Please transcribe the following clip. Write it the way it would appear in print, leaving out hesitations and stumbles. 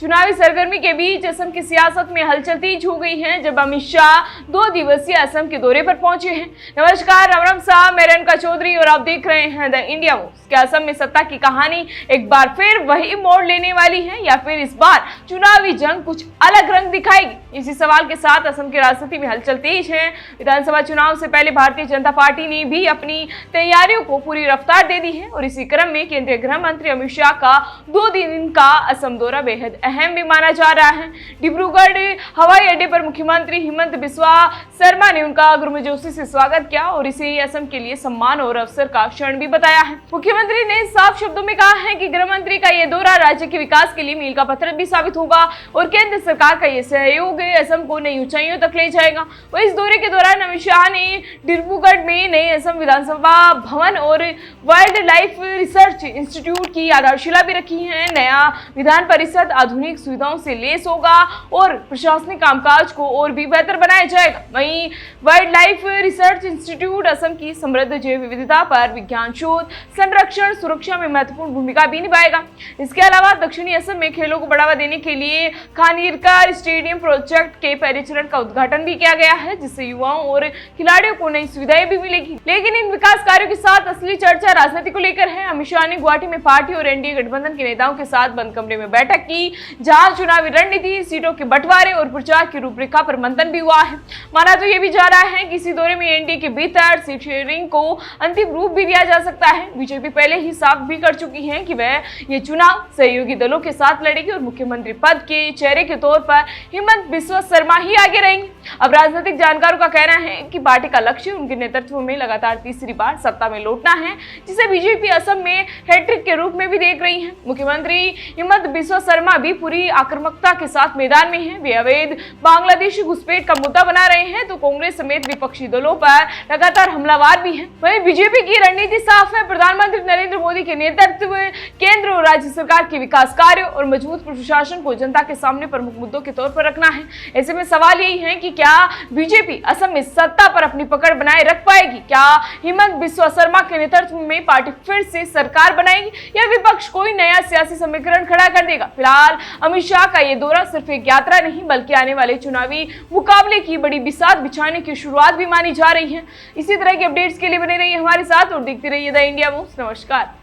चुनावी सरगर्मी के बीच असम की सियासत में हलचल तेज हो गई है जब अमित शाह 2 दिवसीय असम के दौरे पर पहुंचे हैं। नमस्कार, राम साहब, मैं रेणुका चौधरी और आप देख रहे हैं द इंडिया मूव्स। क्या असम में सत्ता की कहानी एक बार फिर वही मोड़ लेने वाली है या फिर इस बार चुनावी जंग कुछ अलग रंग दिखाएगी? इसी सवाल के साथ असम की राजनीति में हलचल तेज है। विधानसभा चुनाव से पहले भारतीय जनता पार्टी ने भी अपनी तैयारियों को पूरी रफ्तार दे दी है और इसी क्रम में केंद्रीय गृह मंत्री अमित शाह का 2 दिन का असम दौरा बेहद अहम भी माना जा रहा है। डिब्रूगढ़ हवाई अड्डे पर मुख्यमंत्री हिमंत बिस्वा शर्मा ने उनका गर्मजोशी से स्वागत किया और इसे असम के लिए सम्मान और अवसर का क्षण भी बताया है। मुख्यमंत्री ने साफ शब्दों में कहा है कि गृह मंत्री का यह दौरा राज्य के विकास के लिए मील का पत्थर भी साबित होगा और केंद्र सरकार का यह सहयोग असम को नई ऊंचाइयों तक ले जाएगा। वह इस दौरे के दौरान अमित शाह ने डिब्रूगढ़ में नए असम विधानसभा भवन और वाइल्ड लाइफ रिसर्च इंस्टीट्यूट की आधारशिला भी रखी है। नया विधान परिषद आधुनिक सुविधाओं से लेस होगा और प्रशासनिक कामकाज को और भी बेहतर बनाया जाएगा। वहीं wild life research institute Assam की समृद्ध जैव विविधता पर विज्ञान शोध, संरक्षण, सुरक्षा में महत्वपूर्ण भूमिका भी निभाएगा। इसके अलावा दक्षिणी असम में खेलों को बढ़ावा देने के लिए खानीरकर स्टेडियम प्रोजेक्ट के पहले चरण का उद्घाटन भी किया गया है, जिससे युवाओं और खिलाड़ियों को नई सुविधाएं भी मिलेगी। लेकिन इन विकास कार्यों के साथ असली चर्चा राजनीति को लेकर है। अमित शाह ने गुवाहाटी में पार्टी और एनडीए गठबंधन के नेताओं के साथ बंद कमरे में बैठक की, जहां चुनावी रणनीति, सीटों के बंटवारे और प्रचार की रूपरेखा पर मंथन भी हुआ है। माना तो यह भी जा रहा है कि इसी दौरे में एनडीए के भीतर सीट शेयरिंग को अंतिम रूप भी दिया जा सकता है। बीजेपी पहले ही साफ भी कर चुकी है कि वह ये चुनाव सहयोगी दलों के साथ लड़ेगी और मुख्यमंत्री पद के चेहरे के तौर पर हिमंत बिस्वा शर्मा ही आगे रहेंगे। अब राजनीतिक जानकारों का कहना है कि पार्टी का लक्ष्य उनके नेतृत्व में लगातार तीसरी बार सत्ता में लौटना है, जिसे बीजेपी असम में हैट्रिक के रूप में भी देख रही है। मुख्यमंत्री हिमंत बिस्वा शर्मा भी पूरी आक्रामकता के साथ मैदान में हैं। वे अवैध बांग्लादेशी घुसपैठ का मुद्दा बना रहे हैं तो कांग्रेस समेत विपक्षी दलों पर लगातार हमलावर भी हैं। वहीं बीजेपी की रणनीति साफ है। प्रधानमंत्री नरेंद्र मोदी के नेतृत्व, केंद्र और राज्य सरकार के विकास कार्य और मजबूत प्रशासन को जनता के सामने प्रमुख मुद्दों के तौर पर रखना है। ऐसे में सवाल यही है कि क्या बीजेपी असम में सत्ता पर अपनी पकड़ बनाए रख पाएगी? क्या हिमंत बिस्वा शर्मा के नेतृत्व में पार्टी फिर से सरकार बनाएगी या विपक्ष कोई नया सियासी समीकरण खड़ा कर देगा? फिलहाल अमित शाह का ये दौरा सिर्फ एक यात्रा नहीं बल्कि आने वाले चुनावी मुकाबले की बड़ी बिसात बिछाने की शुरुआत भी मानी जा रही है। इसी तरह के अपडेट्स के लिए बने रहिए हमारे साथ और देखते रहिए द इंडिया मूव्स। नमस्कार।